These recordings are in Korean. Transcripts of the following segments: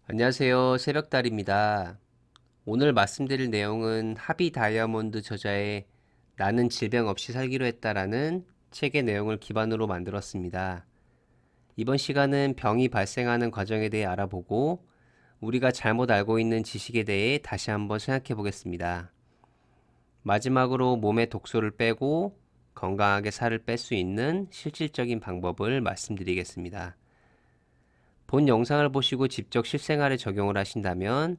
안녕하세요. 새벽달입니다. 오늘 말씀드릴 내용은 하비 다이아몬드 저자의 나는 질병 없이 살기로 했다라는 책의 내용을 기반으로 만들었습니다. 이번 시간은 병이 발생하는 과정에 대해 알아보고 우리가 잘못 알고 있는 지식에 대해 다시 한번 생각해 보겠습니다. 마지막으로 몸의 독소를 빼고 건강하게 살을 뺄 수 있는 실질적인 방법을 말씀드리겠습니다. 본 영상을 보시고 직접 실생활에 적용을 하신다면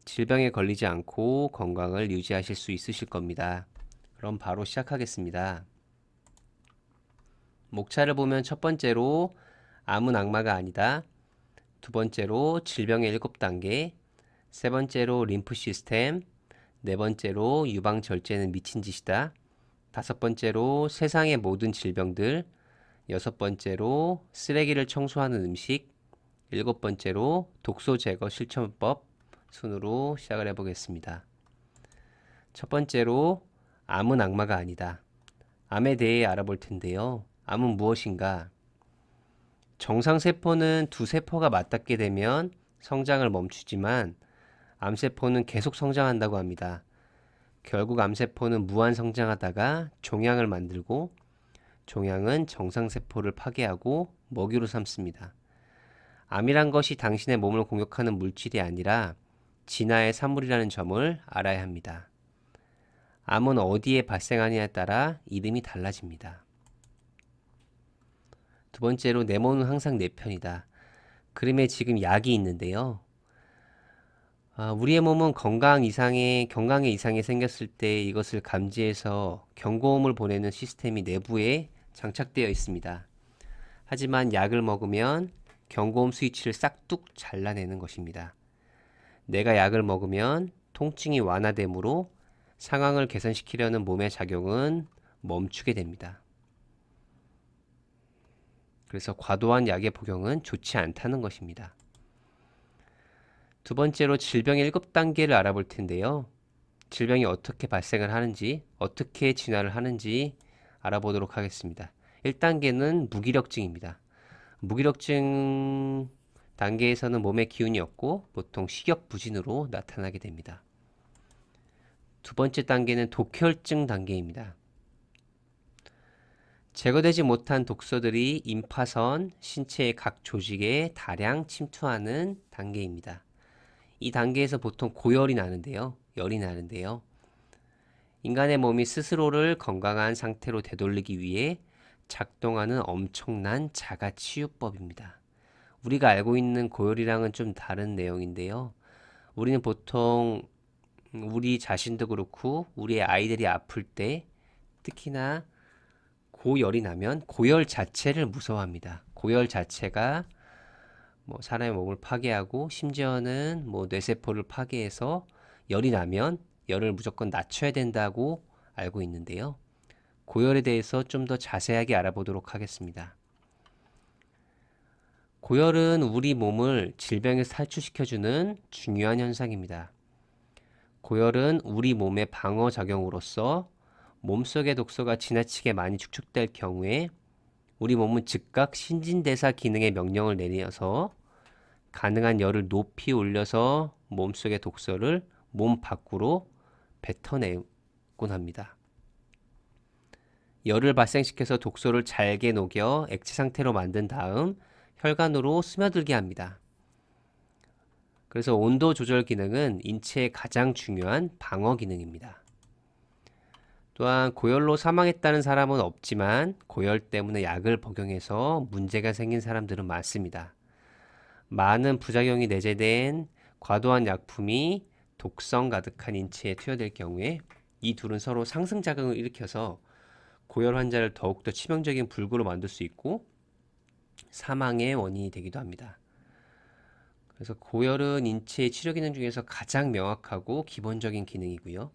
질병에 걸리지 않고 건강을 유지하실 수 있으실 겁니다. 그럼 바로 시작하겠습니다. 목차를 보면 첫 번째로 암은 악마가 아니다. 두 번째로 질병의 7단계. 세 번째로 림프 시스템. 네 번째로 유방 절제는 미친 짓이다. 다섯 번째로 세상의 모든 질병들. 여섯 번째로 쓰레기를 청소하는 음식. 일곱 번째로 독소 제거 실천법 순으로 시작을 해보겠습니다. 첫 번째로 암은 악마가 아니다. 암에 대해 알아볼 텐데요. 암은 무엇인가? 정상세포는 두 세포가 맞닿게 되면 성장을 멈추지만 암세포는 계속 성장한다고 합니다. 결국 암세포는 무한 성장하다가 종양을 만들고 종양은 정상세포를 파괴하고 먹이로 삼습니다. 암이란 것이 당신의 몸을 공격하는 물질이 아니라 진화의 산물이라는 점을 알아야 합니다. 암은 어디에 발생하느냐에 따라 이름이 달라집니다. 두 번째로 내 몸은 항상 내 편이다. 그림에 지금 약이 있는데요. 우리의 몸은 경강에 이상이 생겼을 때 이것을 감지해서 경고음을 보내는 시스템이 내부에 장착되어 있습니다. 하지만 약을 먹으면 경고음 스위치를 싹둑 잘라내는 것입니다. 내가 약을 먹으면 통증이 완화되므로 상황을 개선시키려는 몸의 작용은 멈추게 됩니다. 그래서 과도한 약의 복용은 좋지 않다는 것입니다. 두 번째로 질병의 7단계를 알아볼 텐데요. 질병이 어떻게 발생을 하는지, 어떻게 진화를 하는지 알아보도록 하겠습니다. 1단계는 무기력증입니다. 무기력증 단계에서는 몸에 기운이 없고 보통 식욕부진으로 나타나게 됩니다. 두 번째 단계는 독혈증 단계입니다. 제거되지 못한 독소들이 임파선, 신체의 각 조직에 다량 침투하는 단계입니다. 이 단계에서 보통 고열이 나는데요. 열이 나는데요. 인간의 몸이 스스로를 건강한 상태로 되돌리기 위해 작동하는 엄청난 자가치유법입니다. 우리가 알고 있는 고열이랑은 좀 다른 내용인데요. 우리는 보통 우리 자신도 그렇고 우리의 아이들이 아플 때 특히나 고열이 나면 고열 자체를 무서워합니다. 고열 자체가 사람의 몸을 파괴하고 심지어는 뇌세포를 파괴해서 열이 나면 열을 무조건 낮춰야 된다고 알고 있는데요. 고열에 대해서 좀 더 자세하게 알아보도록 하겠습니다. 고열은 우리 몸을 질병에서 탈출시켜주는 중요한 현상입니다. 고열은 우리 몸의 방어작용으로서 몸속의 독소가 지나치게 많이 축적될 경우에 우리 몸은 즉각 신진대사 기능에 명령을 내려서 가능한 열을 높이 올려서 몸속의 독소를 몸 밖으로 뱉어내곤 합니다. 열을 발생시켜서 독소를 잘게 녹여 액체 상태로 만든 다음 혈관으로 스며들게 합니다. 그래서 온도 조절 기능은 인체의 가장 중요한 방어 기능입니다. 또한 고열로 사망했다는 사람은 없지만 고열 때문에 약을 복용해서 문제가 생긴 사람들은 많습니다. 많은 부작용이 내재된 과도한 약품이 독성 가득한 인체에 투여될 경우에 이 둘은 서로 상승작용을 일으켜서 고열 환자를 더욱더 치명적인 불구로 만들 수 있고 사망의 원인이 되기도 합니다. 그래서 고열은 인체의 치료 기능 중에서 가장 명확하고 기본적인 기능이고요.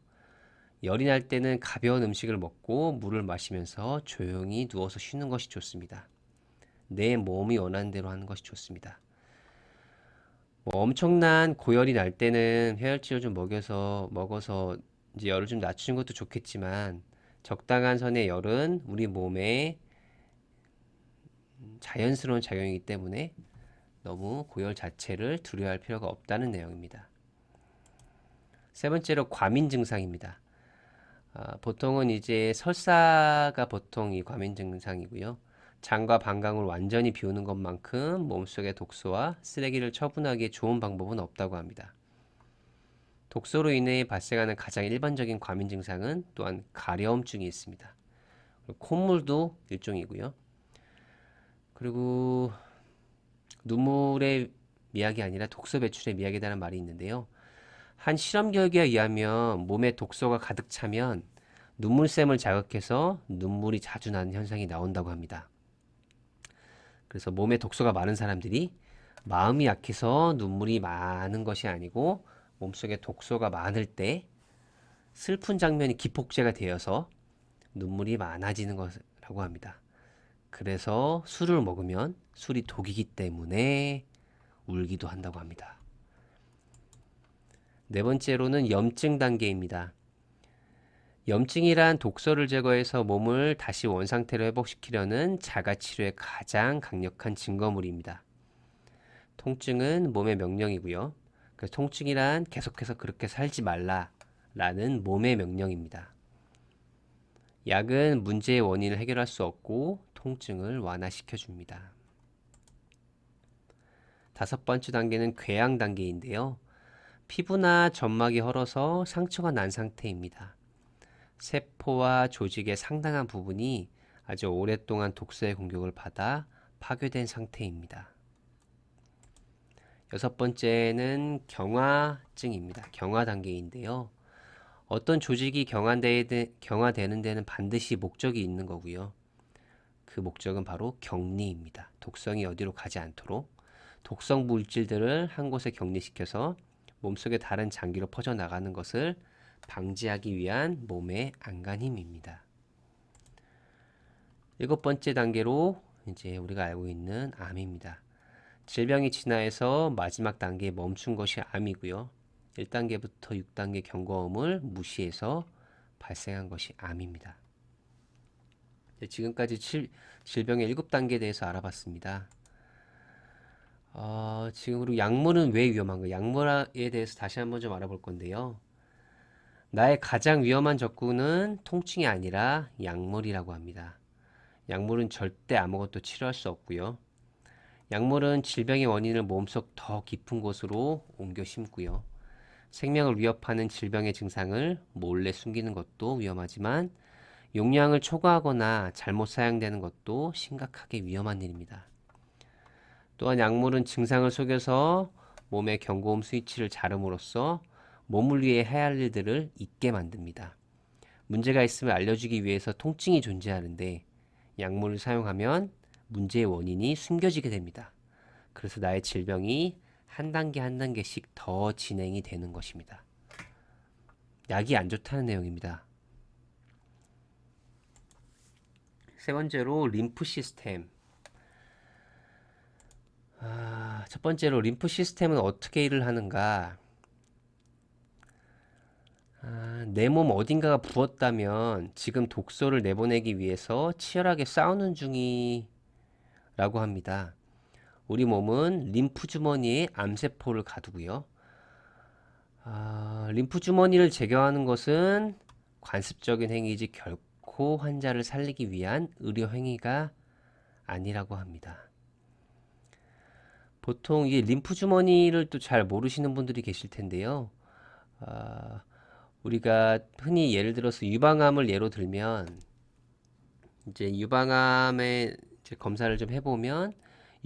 열이 날 때는 가벼운 음식을 먹고 물을 마시면서 조용히 누워서 쉬는 것이 좋습니다. 내 몸이 원하는 대로 하는 것이 좋습니다. 엄청난 고열이 날 때는 해열제를 좀 먹어서 이제 열을 좀 낮추는 것도 좋겠지만 적당한 선의 열은 우리 몸에 자연스러운 작용이기 때문에 너무 고열 자체를 두려워할 필요가 없다는 내용입니다. 세 번째로 과민 증상입니다. 보통은 이제 설사가 보통 이 과민 증상이고요. 장과 방광을 완전히 비우는 것만큼 몸속의 독소와 쓰레기를 처분하기에 좋은 방법은 없다고 합니다. 독소로 인해 발생하는 가장 일반적인 과민 증상은 또한 가려움증이 있습니다. 콧물도 일종이고요. 그리고 눈물의 미학이 아니라 독소 배출의 미학이라는 말이 있는데요. 한 실험 결과에 의하면 몸에 독소가 가득 차면 눈물샘을 자극해서 눈물이 자주 나는 현상이 나온다고 합니다. 그래서 몸에 독소가 많은 사람들이 마음이 약해서 눈물이 많은 것이 아니고 몸속에 독소가 많을 때 슬픈 장면이 기폭제가 되어서 눈물이 많아지는 것이라고 합니다. 그래서 술을 먹으면 술이 독이기 때문에 울기도 한다고 합니다. 네 번째로는 염증 단계입니다. 염증이란 독소를 제거해서 몸을 다시 원상태로 회복시키려는 자가치료의 가장 강력한 증거물입니다. 통증은 몸의 명령이고요. 그래서 통증이란 계속해서 그렇게 살지 말라라는 몸의 명령입니다. 약은 문제의 원인을 해결할 수 없고 통증을 완화시켜 줍니다. 다섯 번째 단계는 궤양 단계인데요. 피부나 점막이 헐어서 상처가 난 상태입니다. 세포와 조직의 상당한 부분이 아주 오랫동안 독소의 공격을 받아 파괴된 상태입니다. 여섯 번째는 경화증입니다. 경화 단계인데요. 어떤 조직이 경화되는 데는 반드시 목적이 있는 거고요. 그 목적은 바로 격리입니다. 독성이 어디로 가지 않도록 독성 물질들을 한 곳에 격리시켜서 몸속의 다른 장기로 퍼져나가는 것을 방지하기 위한 몸의 안간힘입니다. 일곱 번째 단계로 이제 우리가 알고 있는 암입니다. 질병이 진화해서 마지막 단계에 멈춘 것이 암이고요. 1단계부터 6단계 경고음을 무시해서 발생한 것이 암입니다. 지금까지 질병의 7단계에 대해서 알아봤습니다. 지금 그리고 약물은 왜 위험한가? 약물에 대해서 다시 한번 좀 알아볼 건데요. 나의 가장 위험한 적군은 통증이 아니라 약물이라고 합니다. 약물은 절대 아무것도 치료할 수 없고요. 약물은 질병의 원인을 몸속 더 깊은 곳으로 옮겨 심고요. 생명을 위협하는 질병의 증상을 몰래 숨기는 것도 위험하지만 용량을 초과하거나 잘못 사용되는 것도 심각하게 위험한 일입니다. 또한 약물은 증상을 속여서 몸의 경고음 스위치를 자름으로써 몸을 위해 해야 할 일들을 잊게 만듭니다. 문제가 있음을 알려주기 위해서 통증이 존재하는데 약물을 사용하면 문제의 원인이 숨겨지게 됩니다. 그래서 나의 질병이 한 단계 한 단계씩 더 진행이 되는 것입니다. 약이 안 좋다는 내용입니다. 세 번째로 림프 시스템. 첫 번째로 림프 시스템은 어떻게 일을 하는가? 내 몸 어딘가가 부었다면 지금 독소를 내보내기 위해서 치열하게 싸우는 중이라고 합니다. 우리 몸은 림프 주머니에 암세포를 가두고요. 림프 주머니를 제거하는 것은 관습적인 행위이지 결코 환자를 살리기 위한 의료 행위가 아니라고 합니다. 보통 이 림프 주머니를 또 잘 모르시는 분들이 계실 텐데요. 우리가 흔히 예를 들어서 유방암을 예로 들면 이제 유방암의 이제 검사를 좀 해보면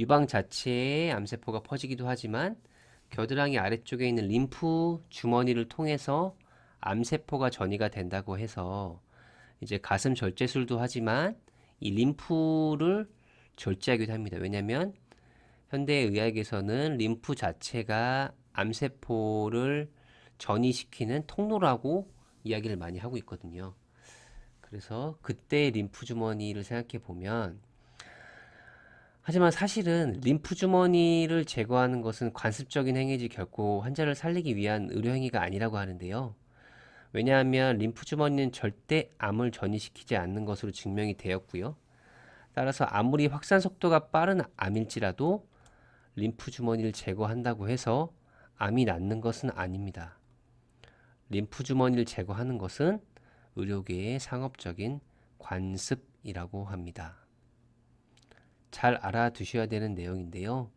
유방 자체에 암세포가 퍼지기도 하지만 겨드랑이 아래쪽에 있는 림프 주머니를 통해서 암세포가 전이가 된다고 해서 이제 가슴 절제술도 하지만 이 림프를 절제하기도 합니다. 왜냐하면 현대의학에서는 림프 자체가 암세포를 전이시키는 통로라고 이야기를 많이 하고 있거든요. 그래서 그때 림프 주머니를 생각해 보면 하지만 사실은 림프 주머니를 제거하는 것은 관습적인 행위지 결코 환자를 살리기 위한 의료 행위가 아니라고 하는데요. 왜냐하면 림프 주머니는 절대 암을 전이시키지 않는 것으로 증명이 되었고요. 따라서 아무리 확산 속도가 빠른 암일지라도 림프 주머니를 제거한다고 해서 암이 낫는 것은 아닙니다. 림프 주머니를 제거하는 것은 의료계의 상업적인 관습이라고 합니다. 잘 알아두셔야 되는 내용인데요.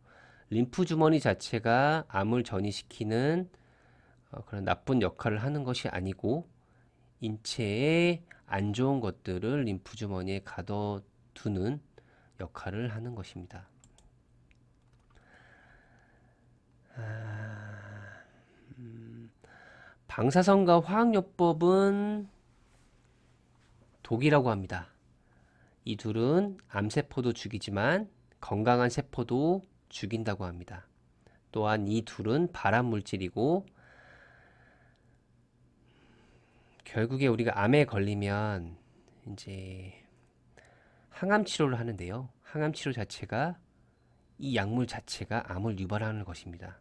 림프 주머니 자체가 암을 전이시키는 그런 나쁜 역할을 하는 것이 아니고 인체에 안 좋은 것들을 림프 주머니에 가둬두는 역할을 하는 것입니다. 방사선과 화학요법은 독이라고 합니다. 이 둘은 암세포도 죽이지만 건강한 세포도 죽인다고 합니다. 또한 이 둘은 발암 물질이고 결국에 우리가 암에 걸리면 이제 항암 치료를 하는데요. 항암 치료 자체가 이 약물 자체가 암을 유발하는 것입니다.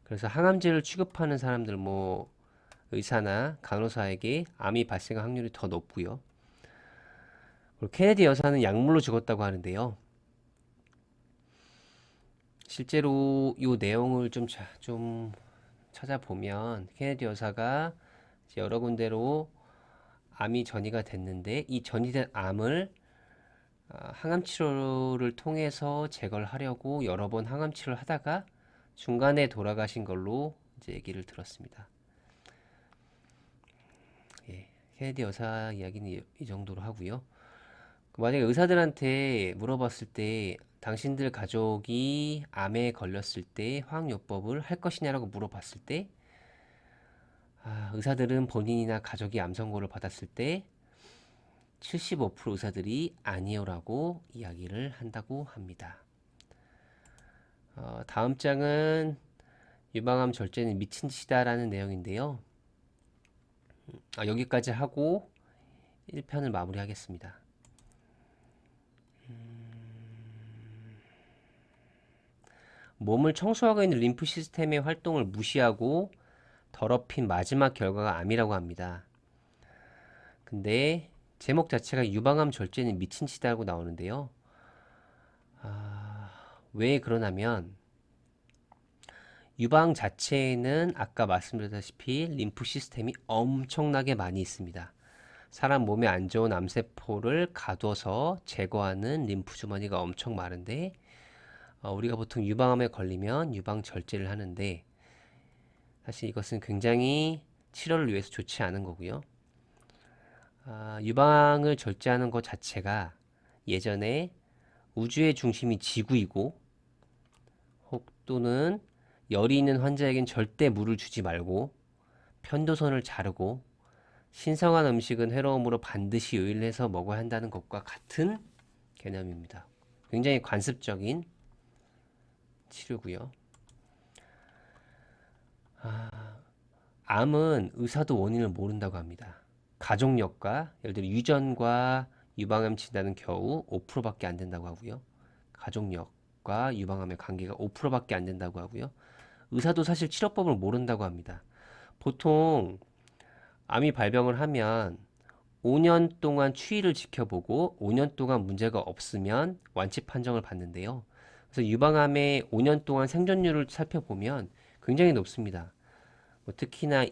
그래서 항암제를 취급하는 사람들 의사나 간호사에게 암이 발생할 확률이 더 높고요. 그리고 케네디 여사는 약물로 죽었다고 하는데요. 실제로 이 내용을 좀 찾아보면 케네디 여사가 여러 군데로 암이 전이가 됐는데 이 전이된 암을 항암 치료를 통해서 제거를 하려고 여러 번 항암 치료를 하다가 중간에 돌아가신 걸로 이제 얘기를 들었습니다. 예, 케네디 여사 이야기는 이 정도로 하고요. 만약에 의사들한테 물어봤을 때 당신들 가족이 암에 걸렸을 때 화학요법을 할 것이냐라고 물어봤을 때 의사들은 본인이나 가족이 암 선고를 받았을 때 75% 의사들이 아니요라고 이야기를 한다고 합니다. 다음 장은 유방암 절제는 미친 짓이다라는 내용인데요. 여기까지 하고 1편을 마무리하겠습니다. 몸을 청소하고 있는 림프 시스템의 활동을 무시하고 더럽힌 마지막 결과가 암이라고 합니다. 근데 제목 자체가 유방암 절제는 미친 짓이라고 나오는데요. 왜 그러냐면 유방 자체에는 아까 말씀드렸다시피 림프 시스템이 엄청나게 많이 있습니다. 사람 몸에 안 좋은 암세포를 가둬서 제거하는 림프 주머니가 엄청 많은데 우리가 보통 유방암에 걸리면 유방 절제를 하는데 사실 이것은 굉장히 치료를 위해서 좋지 않은 거고요. 유방을 절제하는 것 자체가 예전에 우주의 중심이 지구이고 혹 또는 열이 있는 환자에겐 절대 물을 주지 말고 편도선을 자르고 신성한 음식은 회로움으로 반드시 요일해서 먹어야 한다는 것과 같은 개념입니다. 굉장히 관습적인 치료고요. 암은 의사도 원인을 모른다고 합니다. 가족력과 예를 들어 유전과 유방암 진단은 겨우 5%밖에 안 된다고 하고요. 가족력과 유방암의 관계가 5%밖에 안 된다고 하고요. 의사도 사실 치료법을 모른다고 합니다. 보통 암이 발병을 하면 5년 동안 추이를 지켜보고 5년 동안 문제가 없으면 완치 판정을 받는데요. 그래서 유방암의 5년 동안 생존율을 살펴보면 굉장히 높습니다. 특히나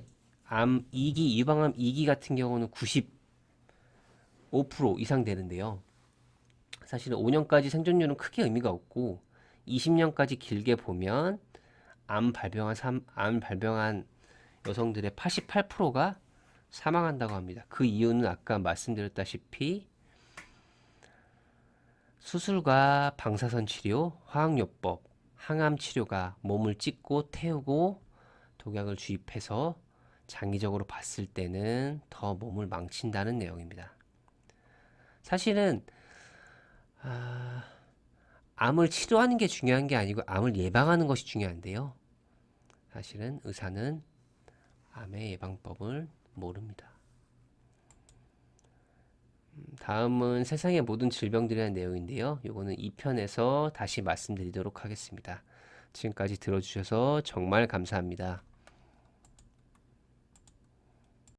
암 2기, 유방암 2기 같은 경우는 95% 이상 되는데요. 사실은 5년까지 생존율은 크게 의미가 없고 20년까지 길게 보면 암 발병한 여성들의 88%가 사망한다고 합니다. 그 이유는 아까 말씀드렸다시피 수술과 방사선 치료, 화학요법, 항암 치료가 몸을 찢고 태우고 독약을 주입해서 장기적으로 봤을 때는 더 몸을 망친다는 내용입니다. 사실은 암을 치료하는 게 중요한 게 아니고 암을 예방하는 것이 중요한데요. 사실은 의사는 암의 예방법을 모릅니다. 다음은 세상의 모든 질병들이라는 내용인데요. 이거는 2편에서 다시 말씀드리도록 하겠습니다. 지금까지 들어주셔서 정말 감사합니다.